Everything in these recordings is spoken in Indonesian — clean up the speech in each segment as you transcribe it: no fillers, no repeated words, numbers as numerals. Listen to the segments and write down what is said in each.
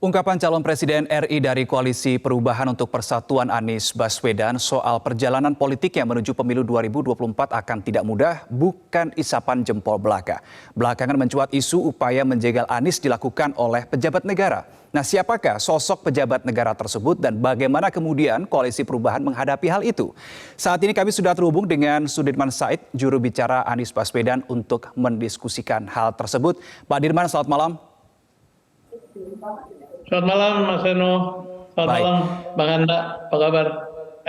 Ungkapan calon Presiden RI dari Koalisi Perubahan untuk Persatuan Anies Baswedan soal perjalanan politiknya menuju pemilu 2024 akan tidak mudah bukan isapan jempol belaka. Belakangan mencuat isu upaya menjegal Anies dilakukan oleh pejabat negara. Nah, siapakah sosok pejabat negara tersebut dan bagaimana kemudian Koalisi Perubahan menghadapi hal itu? Saat ini kami sudah terhubung dengan Sudirman Said, juru bicara Anies Baswedan untuk mendiskusikan hal tersebut. Pak Dirman, selamat malam. Selamat malam Mas Reno, selamat malam Bang Anda, apa kabar?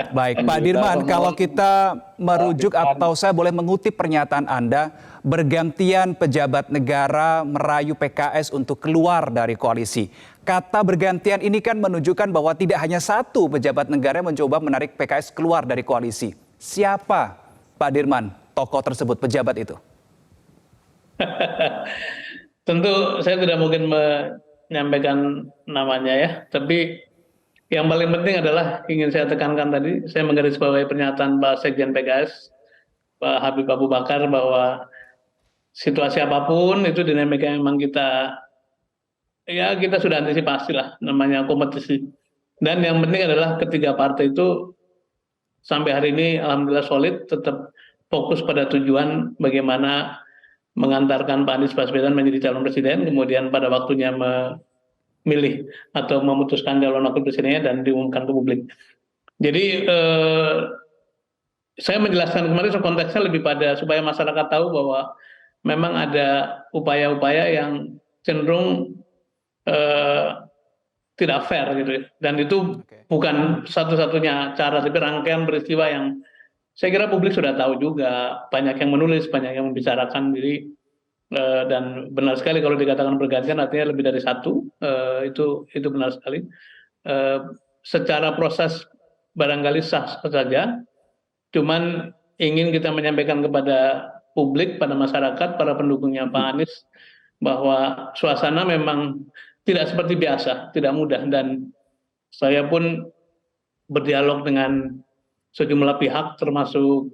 Baik, Pak Dirman, kalau kita merujuk atau saya boleh mengutip pernyataan Anda, bergantian pejabat negara merayu PKS untuk keluar dari koalisi. Kata bergantian ini kan menunjukkan bahwa tidak hanya satu pejabat negara yang mencoba menarik PKS keluar dari koalisi. Siapa, Pak Dirman, tokoh tersebut, pejabat itu? Tentu saya tidak mungkin menyampaikan namanya ya, tapi yang paling penting adalah ingin saya tekankan tadi, saya menggarisbawahi pernyataan Pak Sekjen PKS, Pak Habib Abu Bakar, bahwa situasi apapun itu dinamika yang memang kita sudah antisipasi lah, namanya kompetisi. Dan yang penting adalah ketiga partai itu sampai hari ini alhamdulillah solid, tetap fokus pada tujuan bagaimana mengantarkan Pak Anies Baswedan menjadi calon presiden, kemudian pada waktunya memilih atau memutuskan calon wakil presidennya dan diumumkan ke publik. Jadi saya menjelaskan kemarin konteksnya lebih pada supaya masyarakat tahu bahwa memang ada upaya-upaya yang cenderung tidak fair gitu, dan itu bukan satu-satunya cara, tapi rangkaian peristiwa yang saya kira publik sudah tahu juga, banyak yang menulis, banyak yang membicarakan diri, dan benar sekali kalau dikatakan bergantian artinya lebih dari satu, itu benar sekali. Secara proses barangkali sah saja, cuman ingin kita menyampaikan kepada publik, pada masyarakat, para pendukungnya Pak Anies, bahwa suasana memang tidak seperti biasa, tidak mudah, dan saya pun berdialog dengan sejumlah pihak termasuk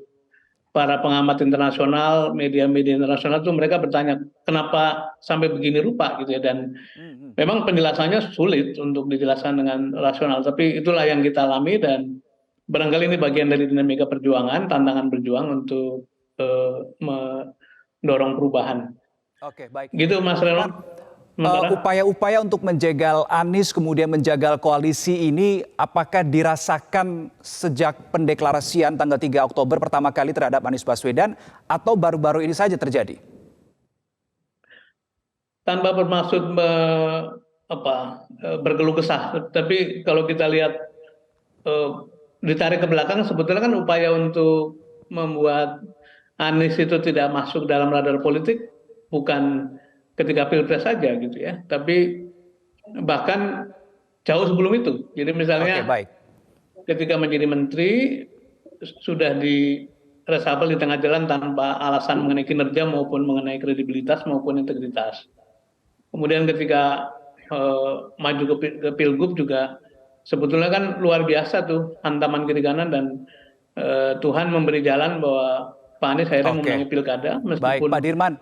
para pengamat internasional, media-media internasional itu mereka bertanya kenapa sampai begini rupa gitu ya, dan memang penjelasannya sulit untuk dijelaskan dengan rasional, tapi itulah yang kita alami dan barangkali ini bagian dari dinamika perjuangan, tantangan berjuang untuk mendorong perubahan. Oke, baik. Gitu Mas Reno. Upaya-upaya untuk menjegal Anies kemudian menjagal koalisi ini apakah dirasakan sejak pendeklarasian tanggal 3 Oktober pertama kali terhadap Anies Baswedan atau baru-baru ini saja terjadi? Tanpa bermaksud berkeluh kesah, tapi kalau kita lihat ditarik ke belakang, sebetulnya kan upaya untuk membuat Anies itu tidak masuk dalam radar politik bukan ketika Pilpres saja gitu ya, tapi bahkan jauh sebelum itu. Jadi misalnya ketika menjadi menteri sudah di reshuffle di tengah jalan tanpa alasan mengenai kinerja maupun mengenai kredibilitas maupun integritas. Kemudian ketika maju ke Pilgub juga sebetulnya kan luar biasa tuh hantaman kiri kanan, dan Tuhan memberi jalan bahwa Pak Anies akhirnya memenangi pilkada meskipun Pak Dirman.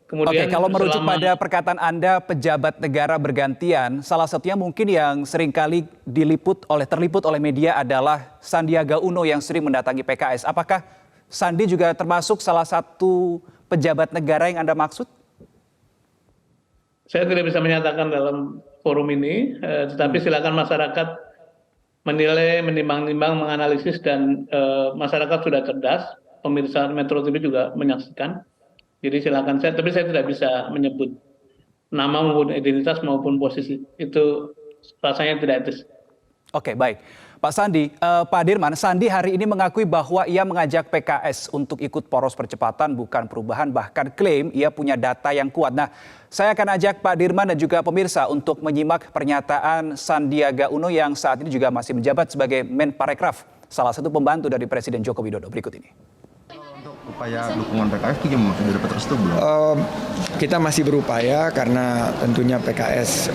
Kemudian kalau merujuk pada perkataan Anda pejabat negara bergantian, salah satunya mungkin yang seringkali terliput oleh media adalah Sandiaga Uno yang sering mendatangi PKS. Apakah Sandi juga termasuk salah satu pejabat negara yang Anda maksud? Saya tidak bisa menyatakan dalam forum ini, tetapi silakan masyarakat menilai, menimbang-nimbang, menganalisis, dan masyarakat sudah cerdas. Pemirsa Metro TV juga menyaksikan. Jadi silakan tapi saya tidak bisa menyebut nama maupun identitas maupun posisi. Itu rasanya tidak etis. Oke, baik. Pak Sandi, Pak Dirman, Sandi hari ini mengakui bahwa ia mengajak PKS untuk ikut poros percepatan bukan perubahan, bahkan klaim ia punya data yang kuat. Nah, saya akan ajak Pak Dirman dan juga pemirsa untuk menyimak pernyataan Sandiaga Uno yang saat ini juga masih menjabat sebagai Menparekraf, salah satu pembantu dari Presiden Joko Widodo. Berikut ini. Upaya dukungan PKS itu gimana? Sudah dapat restu belum? Kita masih berupaya karena tentunya PKS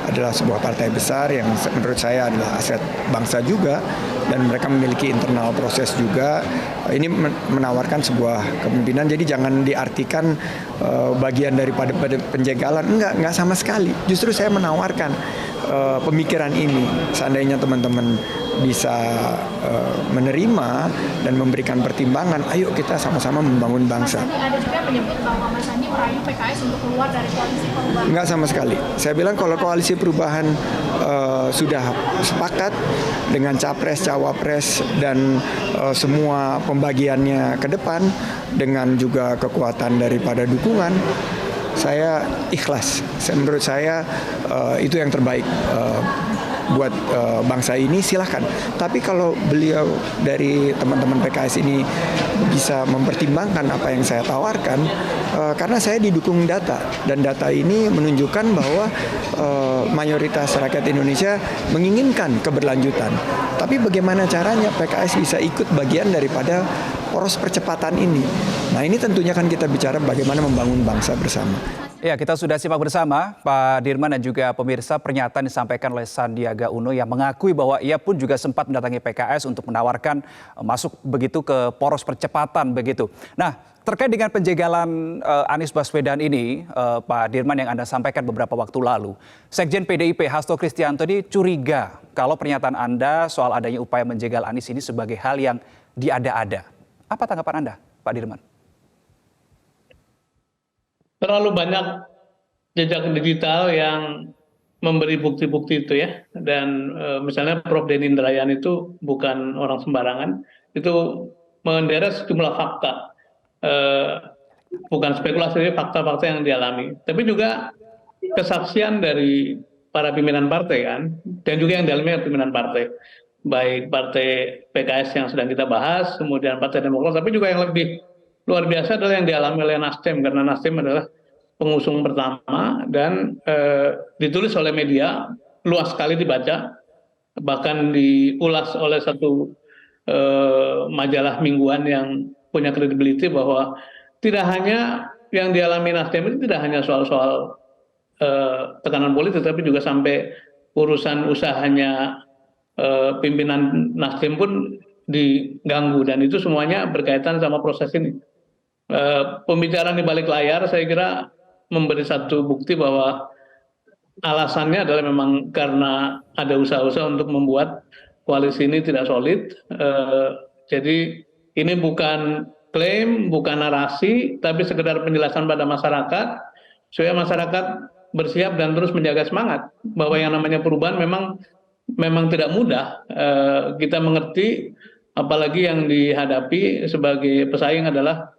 adalah sebuah partai besar yang menurut saya adalah aset bangsa juga, dan mereka memiliki internal proses juga. Ini menawarkan sebuah kepemimpinan, jadi jangan diartikan bagian daripada penjagalan. Enggak sama sekali. Justru saya menawarkan pemikiran ini, seandainya teman-teman bisa menerima dan memberikan pertimbangan, ayo kita sama-sama membangun bangsa. Mas Sandi ada juga yang menyebut bahwa Mas Sandi merayu PKS untuk keluar dari koalisi perubahan. Enggak sama sekali. Saya bilang kalau koalisi perubahan sudah sepakat dengan capres, cawapres, dan semua pembagiannya ke depan, dengan juga kekuatan daripada dukungan, saya ikhlas. Menurut saya itu yang terbaik buat bangsa ini, silahkan. Tapi kalau beliau dari teman-teman PKS ini bisa mempertimbangkan apa yang saya tawarkan, karena saya didukung data, dan data ini menunjukkan bahwa mayoritas rakyat Indonesia menginginkan keberlanjutan. Tapi bagaimana caranya PKS bisa ikut bagian daripada poros percepatan ini? Nah, ini tentunya kan kita bicara bagaimana membangun bangsa bersama. Ya, kita sudah simak bersama Pak Dirman dan juga pemirsa pernyataan disampaikan oleh Sandiaga Uno yang mengakui bahwa ia pun juga sempat mendatangi PKS untuk menawarkan masuk begitu ke poros percepatan begitu. Nah, terkait dengan penjagalan Anies Baswedan ini, Pak Dirman, yang Anda sampaikan beberapa waktu lalu, Sekjen PDIP Hasto Kristianto ini curiga kalau pernyataan Anda soal adanya upaya menjegal Anies ini sebagai hal yang diada-ada. Apa tanggapan Anda, Pak Dirman? Terlalu banyak jejak digital yang memberi bukti-bukti itu ya. Dan misalnya Prof. Denny Indrayana itu bukan orang sembarangan, itu menderek sejumlah fakta. Bukan spekulasi, tapi fakta-fakta yang dialami. Tapi juga kesaksian dari para pimpinan partai kan, dan juga yang dialami oleh pimpinan partai. Baik partai PKS yang sedang kita bahas, kemudian Partai Demokrat, tapi juga yang lebih luar biasa adalah yang dialami oleh Nasdem, karena Nasdem adalah pengusung pertama dan ditulis oleh media, luas sekali dibaca, bahkan diulas oleh satu majalah mingguan yang punya credibility bahwa tidak hanya yang dialami Nasdem itu tidak hanya soal-soal tekanan politik, tapi juga sampai urusan usahanya pimpinan Nasdem pun diganggu, dan itu semuanya berkaitan sama proses ini. Pembicaraan di balik layar saya kira memberi satu bukti bahwa alasannya adalah memang karena ada usaha-usaha untuk membuat koalisi ini tidak solid. Jadi ini bukan klaim, bukan narasi, tapi sekedar penjelasan pada masyarakat supaya masyarakat bersiap dan terus menjaga semangat bahwa yang namanya perubahan memang tidak mudah. Kita mengerti, apalagi yang dihadapi sebagai pesaing adalah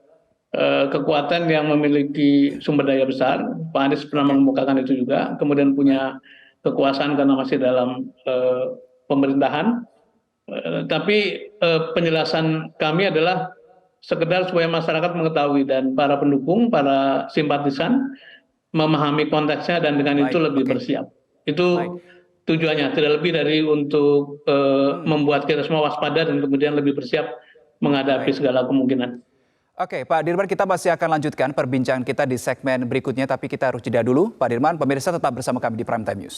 kekuatan yang memiliki sumber daya besar. Pak Anies pernah mengemukakan itu juga, kemudian punya kekuasaan karena masih dalam pemerintahan. Tapi penjelasan kami adalah sekedar supaya masyarakat mengetahui dan para pendukung, para simpatisan memahami konteksnya dan dengan itu lebih bersiap. Itu tujuannya, tidak lebih dari untuk membuat kita semua waspada dan kemudian lebih bersiap menghadapi segala kemungkinan. Oke, Pak Dirman, kita masih akan lanjutkan perbincangan kita di segmen berikutnya, tapi kita harus jeda dulu. Pak Dirman, pemirsa tetap bersama kami di Prime Time News.